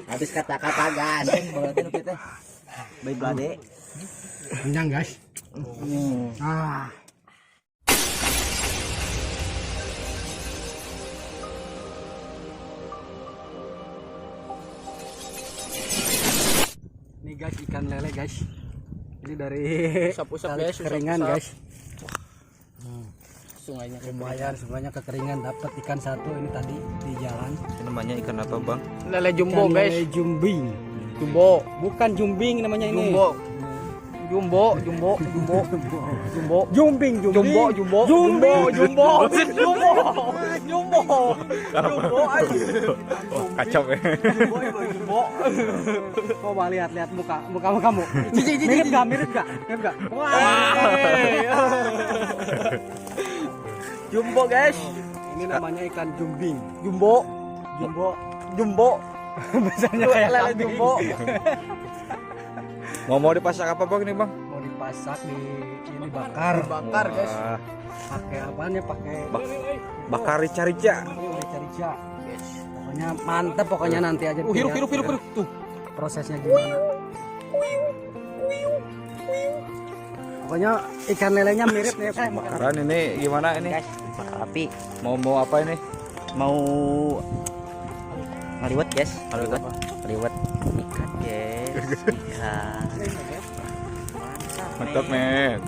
Habis kata-kata gas. Berarti nu kita. Baik blade. Kenyang guys. Ini guys ikan lele guys. Ini dari Usap-usap kali guys, kekeringan usap-usap. guys. Sungainya Lumayan semuanya kekeringan, dapat ikan satu ini tadi di jalan. Ini namanya ikan apa bang? lele jumbo Ikan guys. lele jumbing. Jumbo. Bukan jumbing namanya ini. Jumbo. Jumbo, jumbo, jumbo, jumbo. Jumbing, jumbing. Jumbo, jumbo, jumbo, jumbo, jumbo, jumbo, jumbo aja. Oh, kacau ya. Jumbo. Coba lihat muka kamu. Mirip gak? Mirip gak? Wah. Jumbo guys. Ini namanya ikan jumbing. Jumbo, Jumbo. jumbo. Biasanya kayak Lele kambing. jumbo. Mau dipasak apa bang ini bang? Mau dipasak di ini bakar. Bakar guys. Wah, Pakai apaan ya? Pakai bakar rica-rica. rica-rica. Pokoknya mantep pokoknya nanti aja. Hirup, lihat hirup, hirup, ya, hirup. Tuh. prosesnya gimana. Pokoknya ikan lelenya mirip nih kayak Bakaran ini gimana ini? Guys, bakar api. Mau apa ini? Mau ngaliwat guys. Ngaliwat. Ngaliwat ikan guys. Ikan. Mantap men.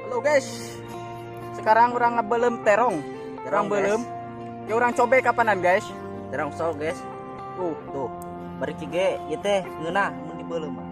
Halo guys. Sekarang orang ngebelem terong. Orang belum. Ya orang coba kapanan guys. Terang sol guys. Tuh. Bari cige ieu teh ngeunah mun dibeuleum mah.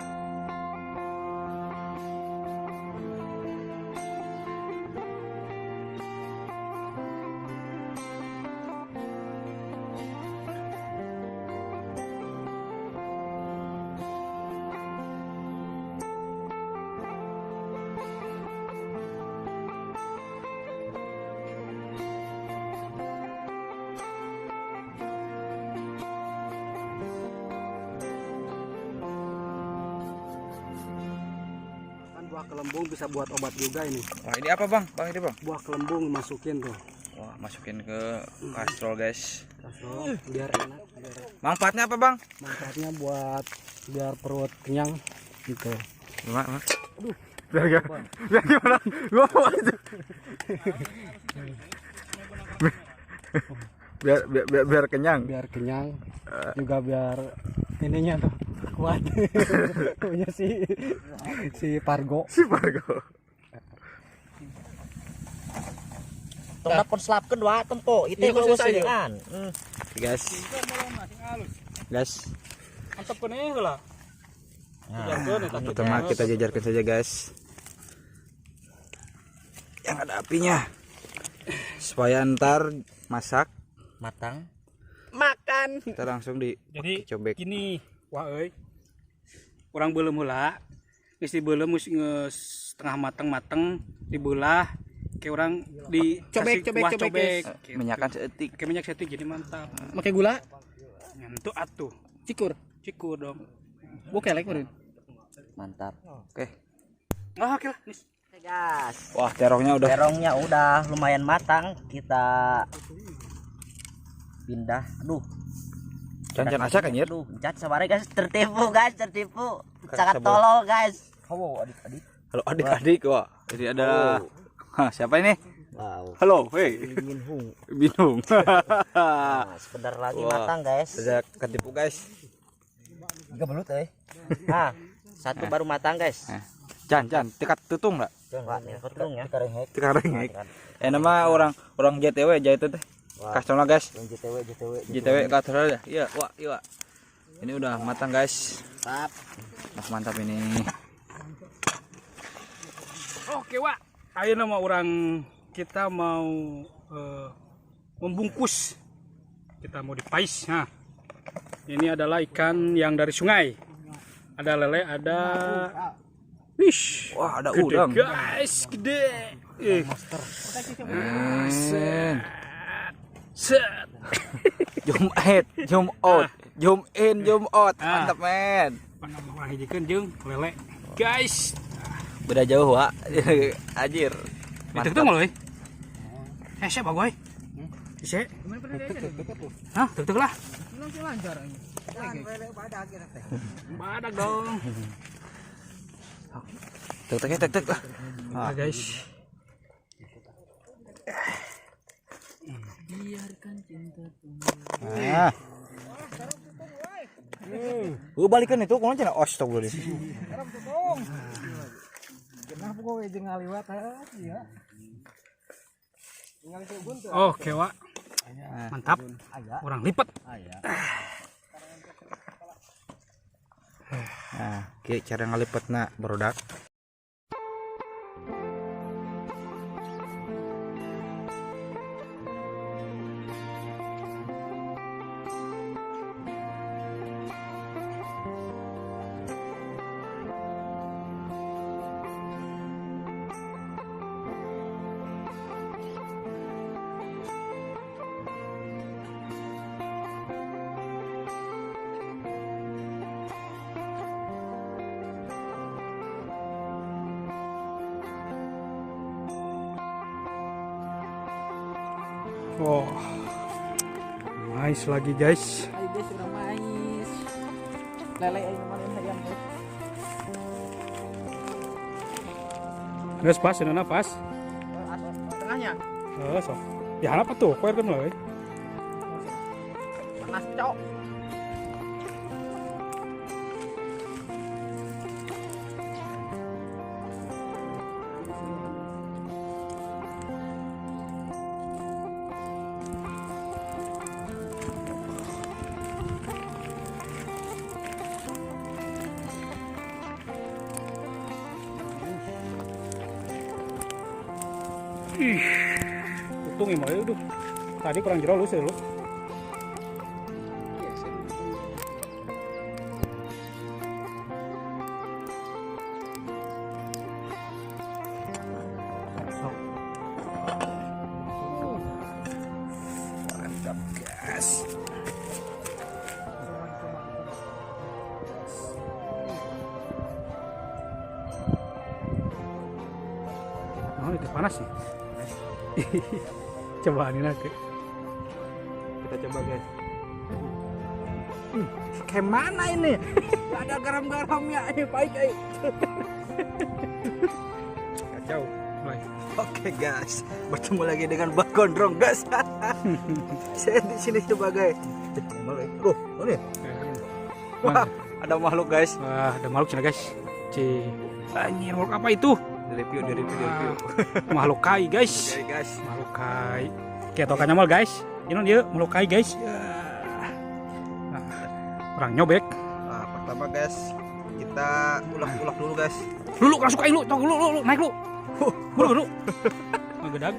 kan buah kelembung bisa buat obat juga ini. Wah ini apa bang? Bang ini bang? Buah kelembung masukin tuh. Wah masukin ke kastrol guys. Kastrol biar enak. Manfaatnya apa bang? Manfaatnya buat biar perut kenyang gitu. Gimana? Biar gimana? Gua mau itu. Biar kenyang. Biar kenyang juga biar ininya tuh kuat. Punya si Pargo. Si Margo. Tong dapur selapkeun wa tempo itu Iya, geus selesai, ya? seuseungan. Guys. Guys. Mantap kan lah. Pertama kita jajarkan saja guys. Yang ada apinya. Supaya ntar masak Matang. Makan. kita langsung Jadi dicobek. gini, wah euy. Urang beuleum heula. Geus dibeuleum geus setengah mateng dibelah ke orang dicobek. Minyakan seetik. Ke minyak setik jadi mantap. Pakai gula. Nyentuh atuh. Cikur dong. Bukelek meureun. Mantap. Oke. Oh, oke lah. Nis. Oke gas. Wah terongnya udah. Terongnya udah lumayan matang. Kita pindah. Aduh. Cancan asa kan ya? Aduh, cat sabare guys, tertipu. Sangat Sabar. tolol guys. Halo adik-adik. Halo adik-adik wah. Jadi ada Hah, siapa ini? Wow. Halo, hei. Minhung. Bingung. Nah, sebentar lagi matang guys. Sudah ketipu guys. 3 belut Nah, satu baru matang guys. Jangan tekat tutung lah. Enggak nih, ketung ya. Karengek. Sekarang nama orang JTW aja itu teh. Kasih guys. Yang JTW. JTW kasih ya. Iya, wah, iya. Ini udah matang guys. Mantap. Nah, mantap ini. Oke, Wak. Ayo nama orang kita mau membungkus. Kita mau dipais. Nah, ini adalah ikan yang dari sungai. Ada lele, ada wish. Wah, ada Gede, udang. guys, gede. Set. Zoom out. Zoom in, zoom out. Mantap, men. Panah hijikeun jeung lele. Guys, Beda jauh, Wak. Anjir. tek-tek mah euy. Hese bagoy. Hese. Hah, tek-tek lah. Badak dong. Tek lah. Nah, guys. Nah. Balikan itu kono cenah astagfirullah. Kenapa kok jeung ngaliwat ya? Oke, Wak. Mantap. Orang lipat. Nah, cara ngalipetna barudak. Oh. Nice lagi, guys. Ayo guys, udah mais. Lele ayo kemarin ayam guys. Guys, pas, ini nafas. Tengahnya. Sok. Ya, apa tuh? Koer kan euy. Panas cok. Untung ya, aduh. Tadi kurang jero lu sih lu. Mantap, guys. Oh, itu panas sih. Coba ini nanti. Kita coba, guys. Kayak mana ini? Gak ada garam-garamnya. Baik, kacau. Mulai. Oke, guys, bertemu lagi dengan Bang Gondrong, guys. Saya di sini sebagai loh, ini. Wah, ada makhluk, guys. Wah, ada makhluk sana, guys. Anjir, makhluk apa itu? Di review. Makhluk kai, guys. Oke, guys. Makhluk kai. Kayak tokannya mal, guys. Ini dia makhluk kai, guys. Nah, orang nyobek. Nah, pertama, guys, kita ulek-ulek dulu, guys. Lu langsung kai lu, lu naik lu. Buru. Ngegedag.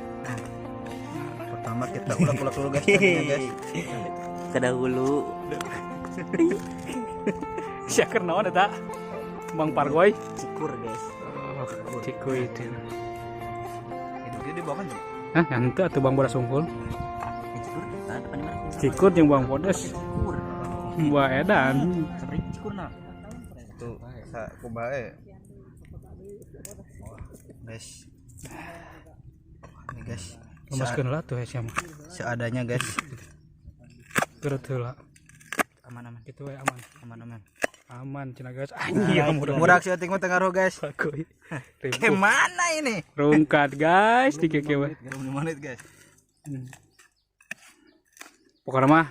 Pertama kita ulek-ulek dulu, guys. Guys. Kedahulu. Siaker naon eta? Bang Pargoy. Cikur guys. Ciku itu. Itu dia dibawakan tuh. Hah, ente atuh Bang Bodas Sungkul. Cikur. Nah, depannya mana? Cikur jeung Bang Bodas. Cikur. Mbak Edan. Seperti cikur nah. Tuh, sa kubae. Guys. Ini, guys. Lemaskeun lah tuh siam. Seadanya, guys. Turut heula. Aman-aman. Itu we aman. Aman-aman. Aman cina guys. Anjir Murah syuting mah tengah guys. Gimana ini? Rungkat guys di kekewe. 20 menit guys. Pokoknya mah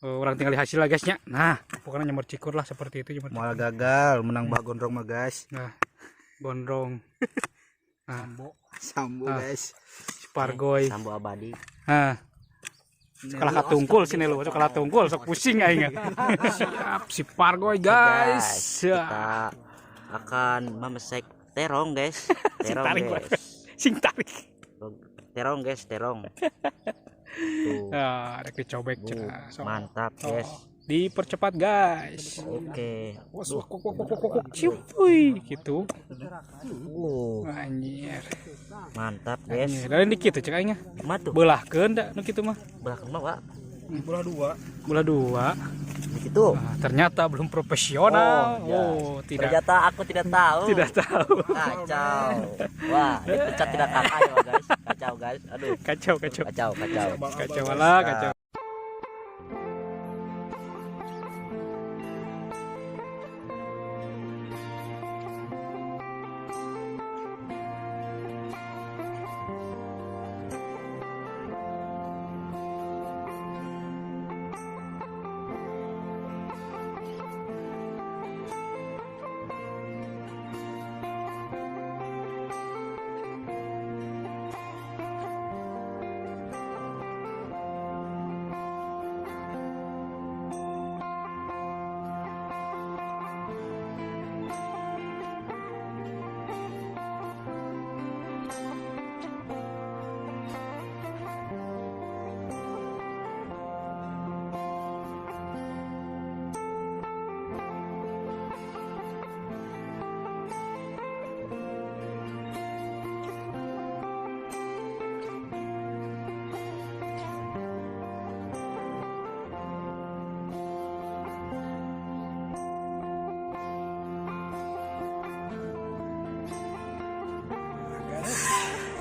orang tinggal hasil lah guysnya. Nah, pokoknya nyamar cikur lah seperti itu nyamar. Malah gagal menang Mbak Gondrong mah guys. Nah, gondrong. Nah, Sambo guys. Spargoy. Sambo abadi. Nah. Kalah katungkul sini lu, kalah tungkul sok pusing aing. Siap si Pargoy guys. Kita akan memesek terong guys. Terong guys. Sing tarik. Terong guys, terong. Tuh. Nah, ada kecobek Mantap guys. Dipercepat guys. Oke. Ciuy gitu. Anjir. Anjir. Mantap guys. Dan dikit cek aingnya. Matuh. Beulahkeun da nu kitu mah. Belakang mah, Pak. Belah dua. Begitu. Nah, ternyata belum profesional. Tidak. Ternyata aku tidak tahu. Tidak tahu. Kacau. Wah, dipecat tidak kakak ya guys. Kacau guys. Aduh. Kacau. Kacau lah, kacau.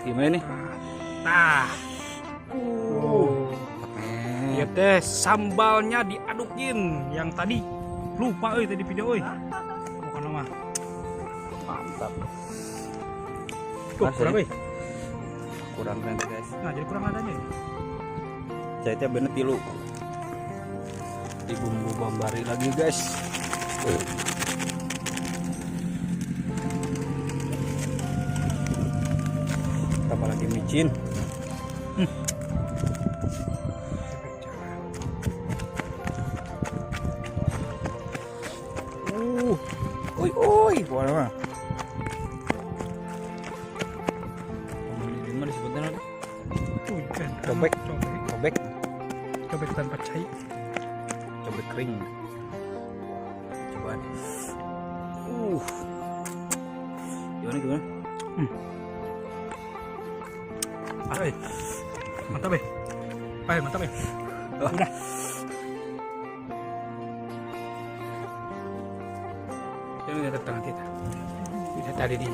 Gimana nih? Nah. Iya teh sambalnya diadukin yang tadi. Lupa tadi video bukan mah. Mantap. Kurang Kurang nanti guys. Nah, jadi kurang adanya. Jahitnya bener tilu. Di bumbu bambari lagi guys. Tambah lagi micin. Oi, buah mah. Ini mah disebutnya apa? Cobek tanpa cai. Cobek kering. Coba. Gimana? Mantap ya. Udah. Ini ada tangan kita. Bisa tadi di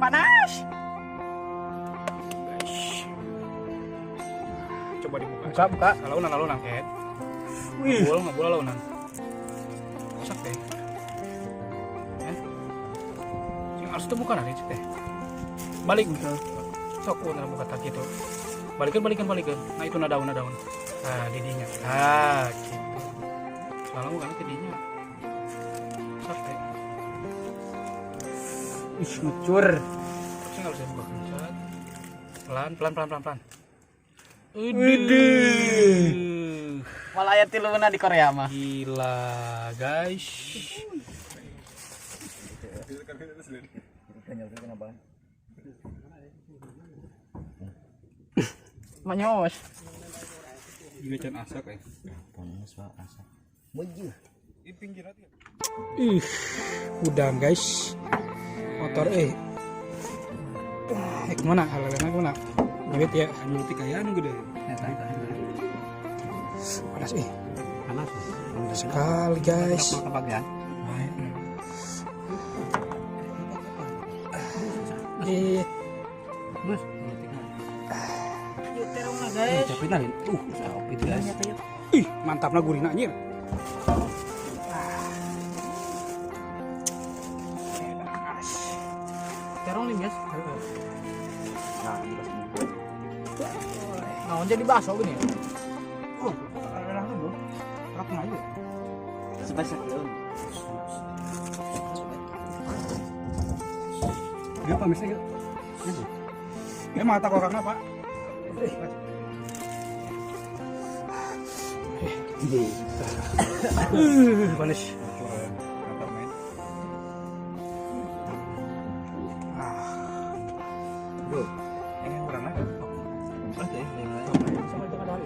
panas. Guys. Coba dibuka. Buka. Lalunan Ed. Wih, enggak boleh lalunan. Sak teh. Sing harus itu bukan ada teh. Balik. Sok buka tak gitu. Balikan. Nah itu daun. Nah, didinya. Ah, gitu. Lalu kan ke didinya. Sak teh. Ih, ngucur. Saya nggak bisa buka kencet. Pelan. Malah aya tiluna di Korea mah. Gila, guys. Manyos. Ini can asak Panas Pak, asap. Udang guys. Motor kemana? Halalana kemana? Ngewit ya. Nuruti kayaan gede. Panas Panas sekali guys. Kebagian. Capek lah. Ih, mantap lah gurih anjir. asin guys. Nah, dikasih ini. Nah, jadi bakso gini. Langsung bro. Langsung aja. Spesial daun. Dia apa misalnya? Ini mata korangnya pak. Panas. Bro, ini kurang lagi. Ada ya, yang lain. Sama dengan hari.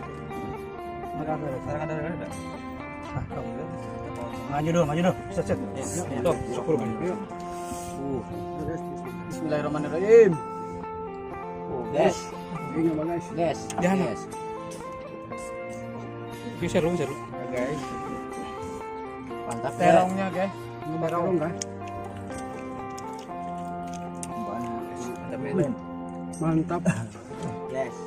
Ada. Maju dong, maju dong. Set. Tuh, 10 kan. Bismillahirrahmanirrahim. Guys, Ini apa guys? guys. Jangan. Guys. Seru. Guys, Mantap ya. Terongnya, guys. Terong kan? ada melon. Mantap. Guys.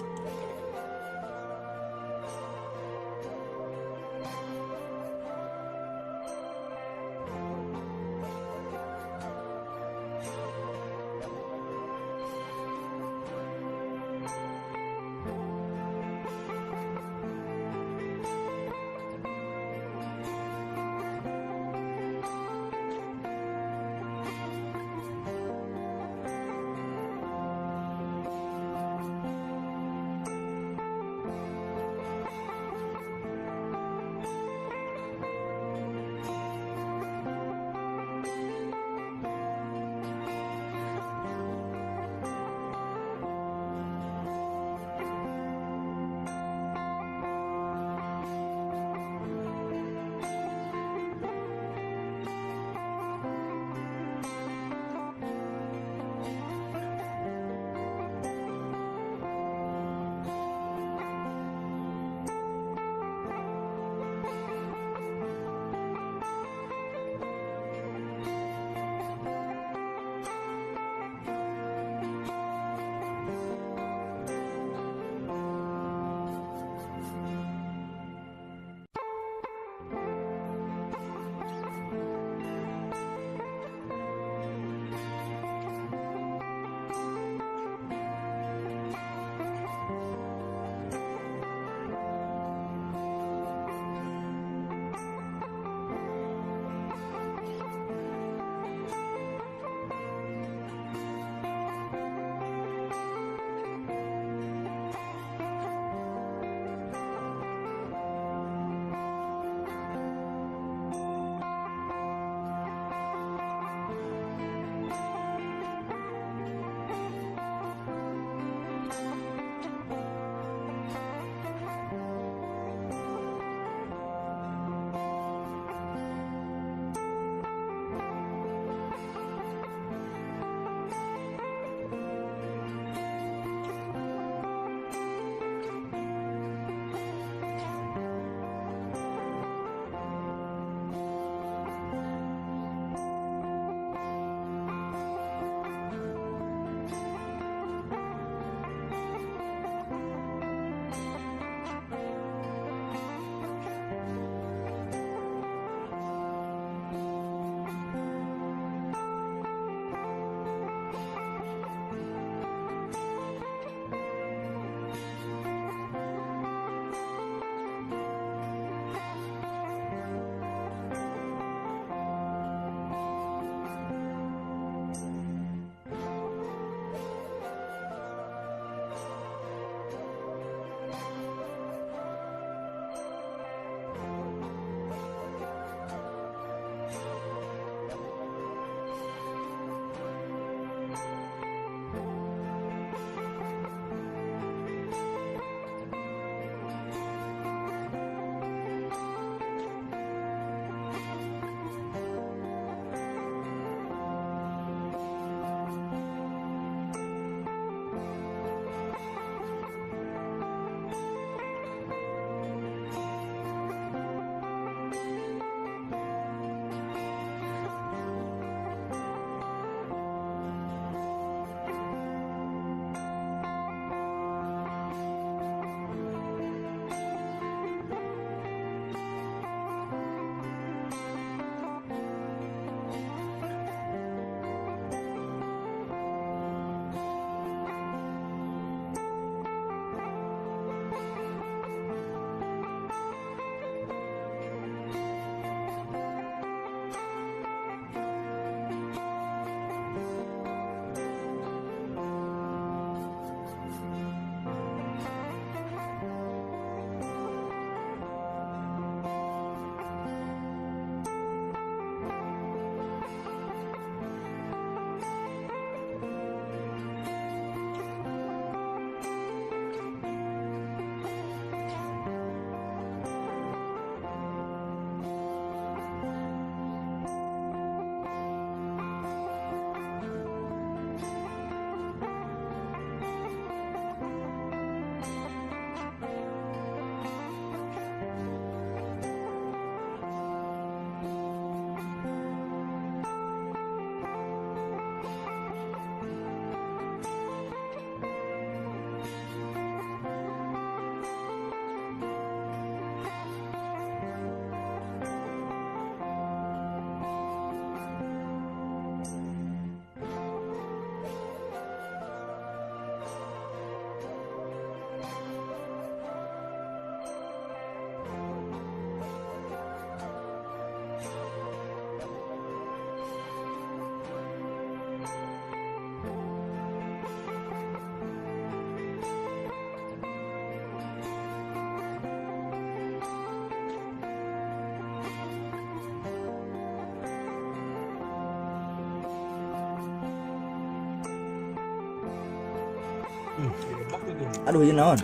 Aduh, ini naon?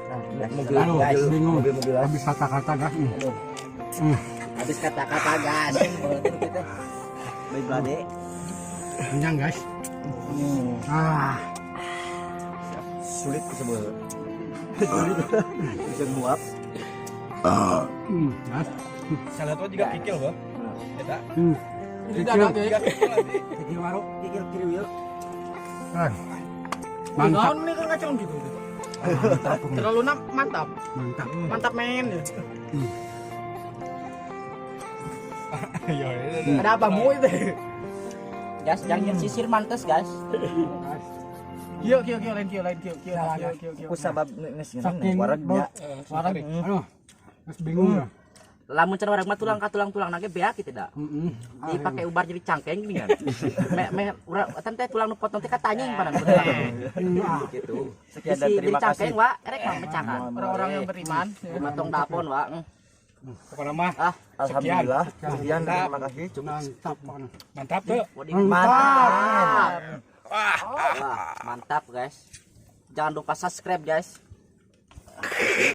Nah, guys, Mobil, tenang, guys. bingung. mobil. Habis kata-kata guys. Habis kata-kata gas. Baik blade. Kenyang guys. Ah, Sulit disebut. Bisa nguap. guys. Salah tuh juga kikil, Bang. Eta. Kikil warung. Kikil kiri yuk. Mantap. Ini kan ngacung gitu. Terlalu mantap. Mantap. Mantap men. Iya, Ada apa bu itu? Guys, jangan sisir mantes, guys. Kio lain. Kusabab nes Saking waragnya. warag. Aduh. Mas bingung ya. Lamun cenah warag mah tulang ka tulang nage beak gitu da. Dipakai ubar jadi cangkeng gini kan. Urang teh tulang nu potong teh katanying paran gitu. Sekian dan terima cangkeng kasih. wa erek mah mecakan. Orang-orang yang beriman. Matong dapon wa. Pokoknya mah Alhamdulillah. Sekian dan terima kasih. Mantap pokoknya. mantap tuh. Mantap. Wah, mantap guys. Jangan lupa subscribe guys.